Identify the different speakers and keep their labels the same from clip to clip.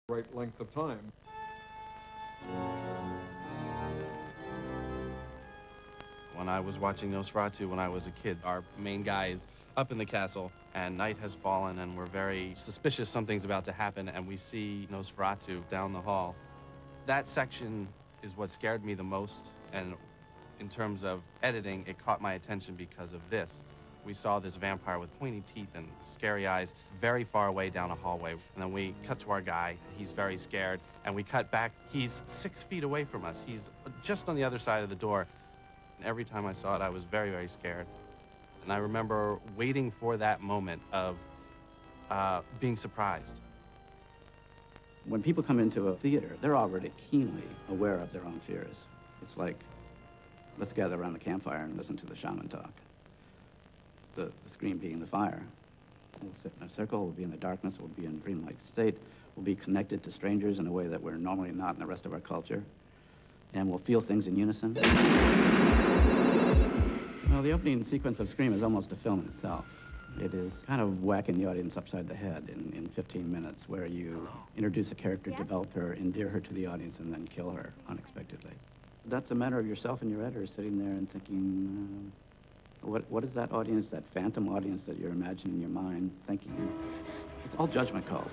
Speaker 1: right length of time.
Speaker 2: When I was watching Nosferatu when I was a kid, our main guy is up in the castle, and night has fallen, and we're very suspicious something's about to happen, and we see Nosferatu down the hall. That section is what scared me the most, and in terms of editing, it caught my attention because of this. We saw this vampire with pointy teeth and scary eyes very far away down a hallway. And then we cut to our guy. He's very scared. And we cut back. He's 6 feet away from us. He's just on the other side of the door. And every time I saw it, I was very, very scared. And I remember waiting for that moment of being surprised.
Speaker 3: When people come into a theater, they're already keenly aware of their own fears. It's like, let's gather around the campfire and listen to the shaman talk. The scream being the fire. We'll sit in a circle, we'll be in the darkness, we'll be in a dreamlike state, we'll be connected to strangers in a way that we're normally not in the rest of our culture, and we'll feel things in unison. Well, the opening sequence of Scream is almost a film in itself. It is kind of whacking the audience upside the head in 15 minutes, where you introduce a character, develop her, endear her to the audience, and then kill her unexpectedly. That's a matter of yourself and your editor sitting there and thinking, what is that audience, that phantom audience that you're imagining in your mind thinking? It's all judgment calls.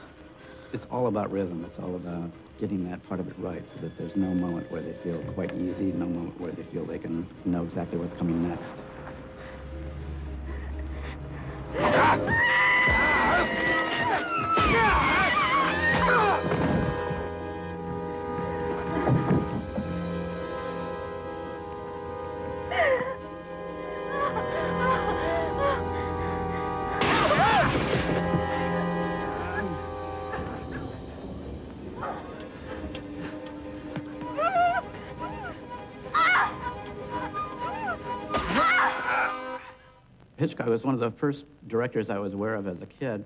Speaker 3: It's all about rhythm. It's all about getting that part of it right so that there's no moment where they feel quite easy, no moment where they feel they can know exactly what's coming next. Hitchcock was one of the first directors I was aware of as a kid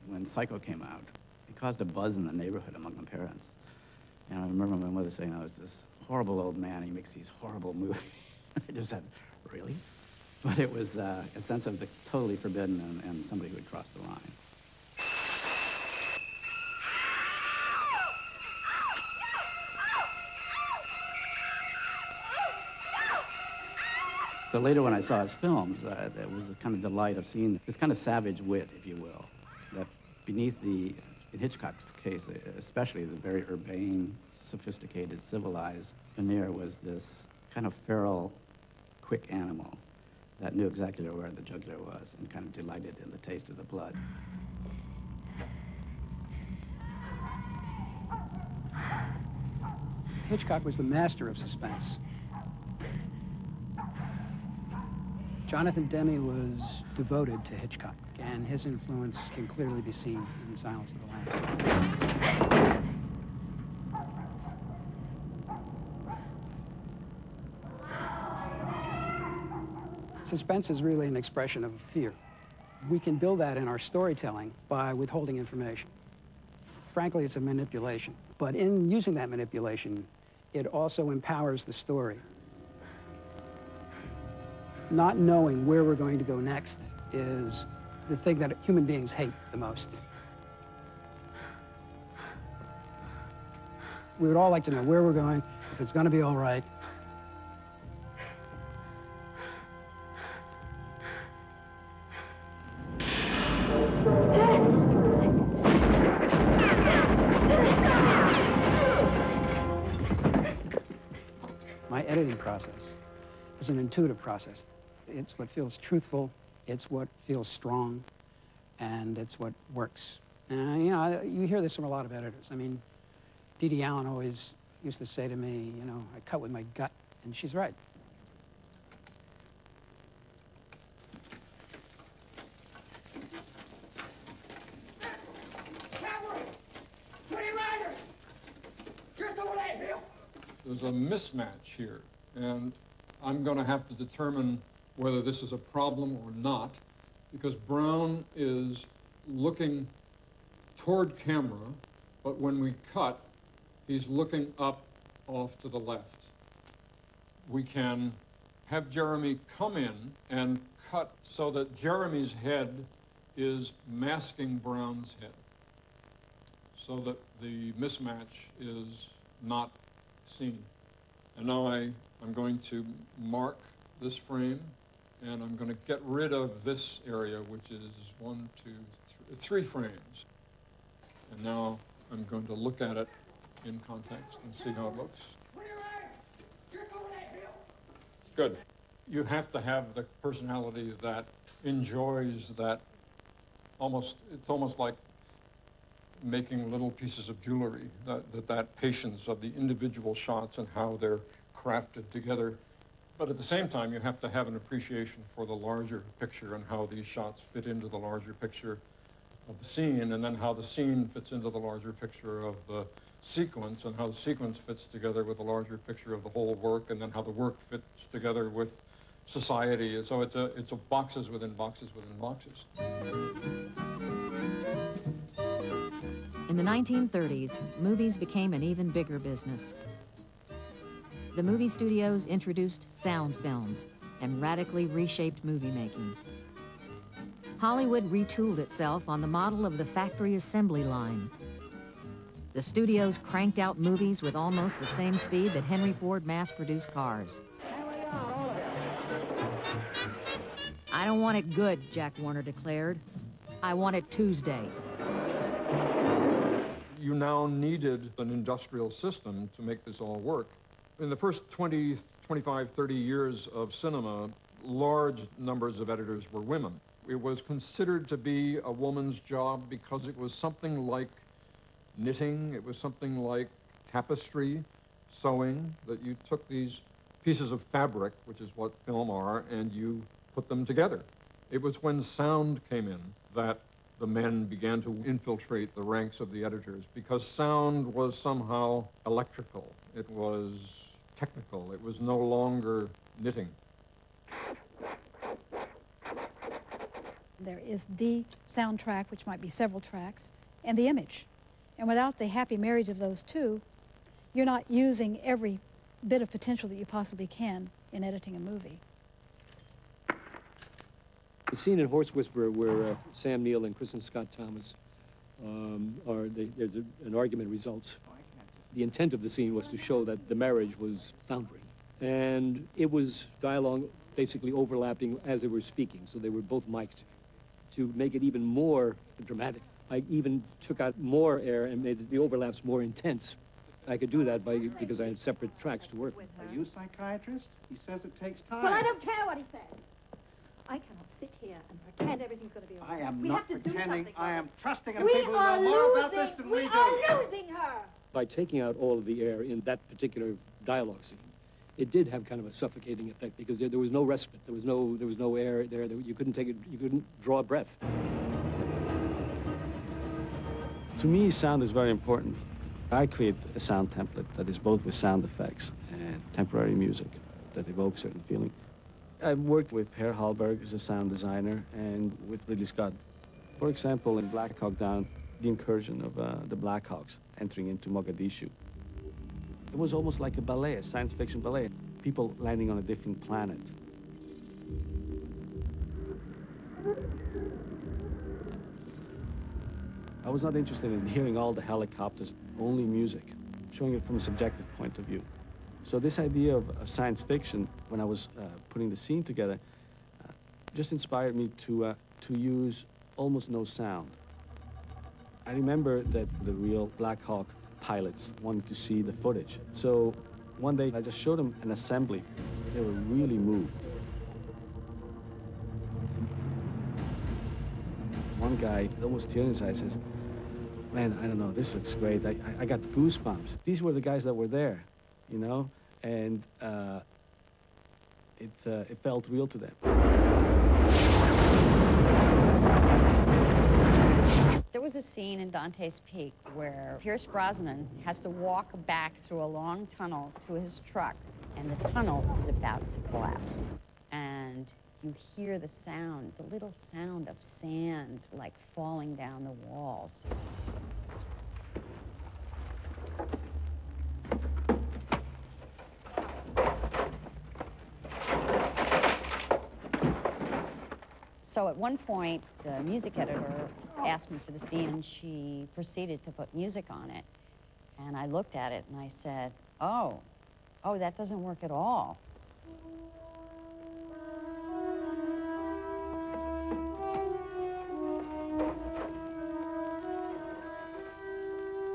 Speaker 3: when Psycho came out. It caused a buzz in the neighborhood among the parents. And I remember my mother saying, oh, it's this horrible old man, he makes these horrible movies. I just said, really? But it was a sense of the totally forbidden and somebody who had crossed the line. So later when I saw his films, it was a kind of delight of seeing this kind of savage wit, if you will, that beneath in Hitchcock's case, especially the very urbane, sophisticated, civilized veneer was this kind of feral, quick animal that knew exactly where the jugular was and kind of delighted in the taste of the blood.
Speaker 4: Hitchcock was the master of suspense. Jonathan Demme was devoted to Hitchcock, and his influence can clearly be seen in Silence of the Lambs. Suspense is really an expression of fear. We can build that in our storytelling by withholding information. Frankly, it's a manipulation. But in using that manipulation, it also empowers the story. Not knowing where we're going to go next is the thing that human beings hate the most. We would all like to know where we're going, if it's going to be all right. My editing process is an intuitive process. It's what feels truthful, it's what feels strong, and it's what works. You know, you hear this from a lot of editors. I mean, Dee Dee Allen always used to say to me, you know, I cut with my gut, and she's right.
Speaker 1: There's a mismatch here, and I'm going to have to determine whether this is a problem or not, because Brown is looking toward camera, but when we cut, he's looking up off to the left. We can have Jeremy come in and cut so that Jeremy's head is masking Brown's head. so that the mismatch is not seen. And now I'm going to mark this frame, and I'm going to get rid of this area, which is 3 frames. And now I'm going to look at it in context and see how it looks. Good. You have to have the personality that enjoys that it's almost like making little pieces of jewelry, that patience of the individual shots and how they're crafted together. But at the same time, you have to have an appreciation for the larger picture and how these shots fit into the larger picture of the scene, and then how the scene fits into the larger picture of the sequence, and how the sequence fits together with the larger picture of the whole work, and then how the work fits together with society. So it's a boxes within boxes within boxes.
Speaker 5: In the 1930s, movies became an even bigger business. The movie studios introduced sound films and radically reshaped movie making. Hollywood retooled itself on the model of the factory assembly line. The studios cranked out movies with almost the same speed that Henry Ford mass-produced cars. I don't want it good, Jack Warner declared. I want it Tuesday.
Speaker 1: You now needed an industrial system to make this all work. In the first 20, 25, 30 years of cinema, large numbers of editors were women. It was considered to be a woman's job because it was something like knitting, it was something like tapestry, sewing, that you took these pieces of fabric, which is what film are, and you put them together. It was when sound came in that the men began to infiltrate the ranks of the editors, because sound was somehow electrical. It was technical. It was no longer knitting.
Speaker 6: There is the soundtrack, which might be several tracks, and the image. And without the happy marriage of those two, you're not using every bit of potential that you possibly can in editing a movie.
Speaker 7: The scene in Horse Whisperer where Sam Neill and Kristen Scott Thomas there's an argument results. The intent of the scene was to show that the marriage was foundering. And it was dialogue basically overlapping as they were speaking, so they were both mic'd. To make it even more dramatic, I even took out more air and made the overlaps more intense. I could do that because I had separate tracks to work with.
Speaker 8: Are you a psychiatrist? He says it takes time.
Speaker 9: Well, I don't care what he says. I cannot sit here and pretend everything's going to be all right.
Speaker 8: I am
Speaker 9: we
Speaker 8: not
Speaker 9: have to
Speaker 8: pretending.
Speaker 9: Do
Speaker 8: I am trusting in
Speaker 9: we
Speaker 8: people who know more about this than we do.
Speaker 9: We are losing her.
Speaker 7: By taking out all of the air in that particular dialogue scene, it did have kind of a suffocating effect because there was no respite. There was no air there. You couldn't take it. You couldn't draw a breath.
Speaker 3: To me, sound is very important. I create a sound template that is both with sound effects and temporary music that evoke certain feeling. I've worked with Per Hallberg as a sound designer and with Ridley Scott. For example, in Black Hawk Down, the incursion of the Black Hawks entering into Mogadishu. It was almost like a ballet, a science fiction ballet. People landing on a different planet. I was not interested in hearing all the helicopters, only music, showing it from a subjective point of view. So this idea of science fiction, when I was putting the scene together, just inspired me to use almost no sound. I remember that the real Black Hawk pilots wanted to see the footage. So one day I just showed them an assembly. They were really moved. One guy, almost tearing his eyes, says, "Man, I don't know, this looks great. I got goosebumps." These were the guys that were there, you know, and it felt real to them.
Speaker 10: There was a scene in Dante's Peak where Pierce Brosnan has to walk back through a long tunnel to his truck, and the tunnel is about to collapse. And you hear the sound, the little sound of sand, like falling down the walls. So at one point, the music editor asked me for the scene, and she proceeded to put music on it. And I looked at it, and I said, oh, that doesn't work at all.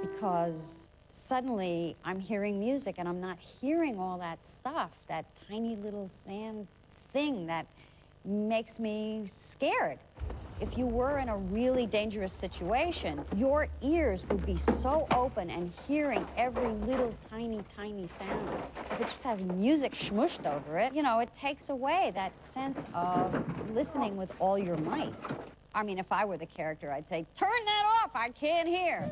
Speaker 10: Because suddenly I'm hearing music and I'm not hearing all that stuff, that tiny little sand thing that makes me scared. If you were in a really dangerous situation, your ears would be so open and hearing every little tiny, tiny sound. If it just has music smushed over it, you know, it takes away that sense of listening with all your might. I mean, if I were the character, I'd say, turn that off, I can't hear.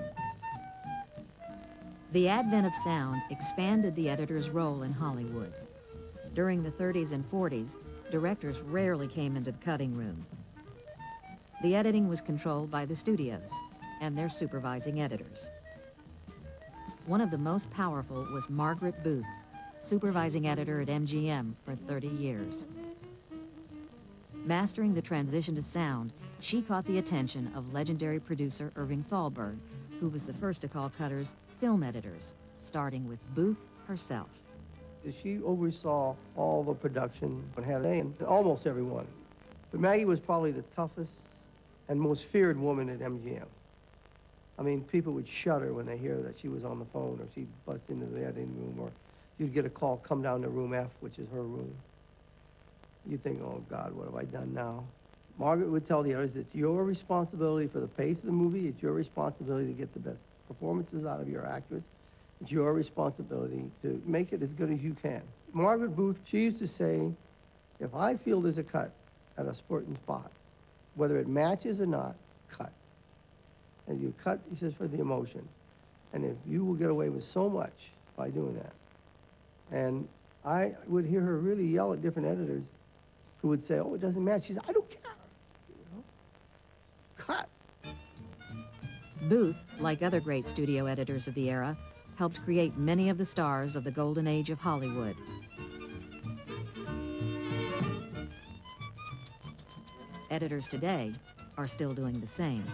Speaker 5: The advent of sound expanded the editor's role in Hollywood. During the 30s and 40s, directors rarely came into the cutting room. The editing was controlled by the studios and their supervising editors. One of the most powerful was Margaret Booth, supervising editor at MGM for 30 years. Mastering the transition to sound, she caught the attention of legendary producer Irving Thalberg, who was the first to call cutters film editors, starting with Booth herself.
Speaker 11: She oversaw all the production and had almost everyone. But Maggie was probably the toughest and most feared woman at MGM. I mean, people would shudder when they hear that she was on the phone, or she'd bust into the editing room, or you'd get a call, come down to room F, which is her room. You think, oh God, what have I done now? Margaret would tell the editors, it's your responsibility for the pace of the movie, it's your responsibility to get the best performances out of your actors. It's your responsibility to make it as good as you can. Margaret Booth, she used to say, if I feel there's a cut at a certain spot, whether it matches or not, cut. And you cut, he says, for the emotion. And if you will get away with so much by doing that. And I would hear her really yell at different editors who would say, oh, it doesn't match. She said, I don't care. You know? Cut.
Speaker 5: Booth, like other great studio editors of the era, helped create many of the stars of the golden age of Hollywood. Editors today are still doing the same.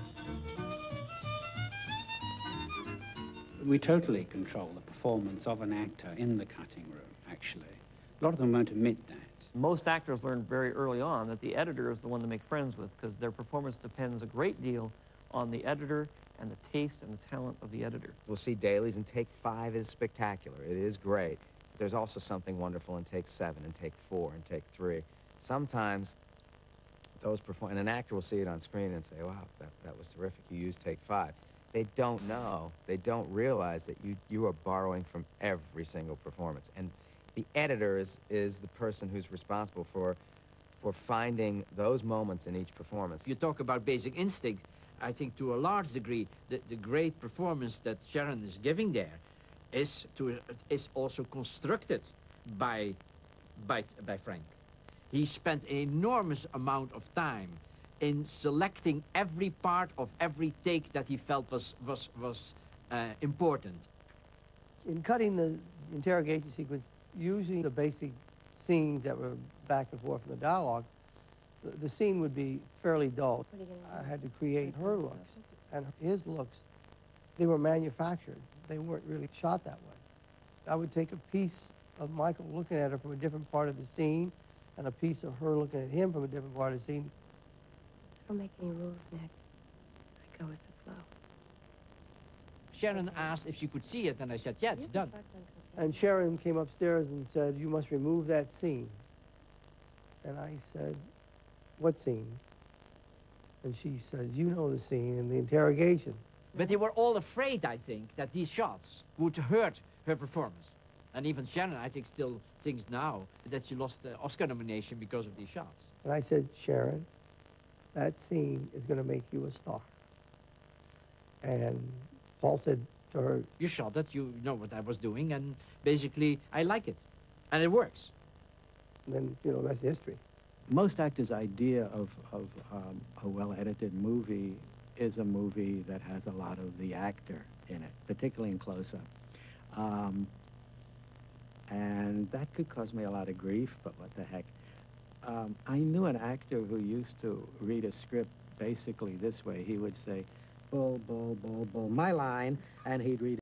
Speaker 12: We totally control the performance of an actor in the cutting room, actually. A lot of them won't admit that.
Speaker 13: Most actors learn very early on that the editor is the one to make friends with, because their performance depends a great deal on the editor and the taste and the talent of the editor.
Speaker 14: We'll see dailies, and take 5 is spectacular. It is great. But there's also something wonderful in take 7 and take 4 and take 3. Sometimes those and an actor will see it on screen and say, wow, that was terrific. You used take 5. They don't know, they don't realize that you are borrowing from every single performance. And the editor is the person who's responsible for finding those moments in each performance.
Speaker 15: You talk about basic instinct. I think to a large degree, the great performance that Sharon is giving there is also constructed by Frank. He spent an enormous amount of time in selecting every part of every take that he felt was important.
Speaker 11: In cutting the interrogation sequence, using the basic scenes that were back and forth in the dialogue, the scene would be fairly dull. I had to create her looks and his looks. They were manufactured. They weren't really shot that way. I would take a piece of Michael looking at her from a different part of the scene and a piece of her looking at him from a different part of the scene.
Speaker 16: I don't make any rules, Nick. I go with the flow.
Speaker 15: Sharon asked if she could see it, and I said, yeah, it's done.
Speaker 11: And Sharon came upstairs and said, you must remove that scene. And I said, what scene? And she says, you know the scene in the interrogation.
Speaker 15: But they were all afraid, I think, that these shots would hurt her performance. And even Sharon, I think, still thinks now that she lost the Oscar nomination because of these shots.
Speaker 11: And I said, Sharon, that scene is going to make you a star. And Paul said to her,
Speaker 15: you shot it, you know what I was doing, and basically, I like it. And it works.
Speaker 11: And then, you know, that's history.
Speaker 3: Most actors' idea of a well-edited movie is a movie that has a lot of the actor in it, particularly in close-up. And that could cause me a lot of grief, but what the heck. I knew an actor who used to read a script
Speaker 17: basically this way. He would say, bull, bull, bull, bull, my line, and he'd read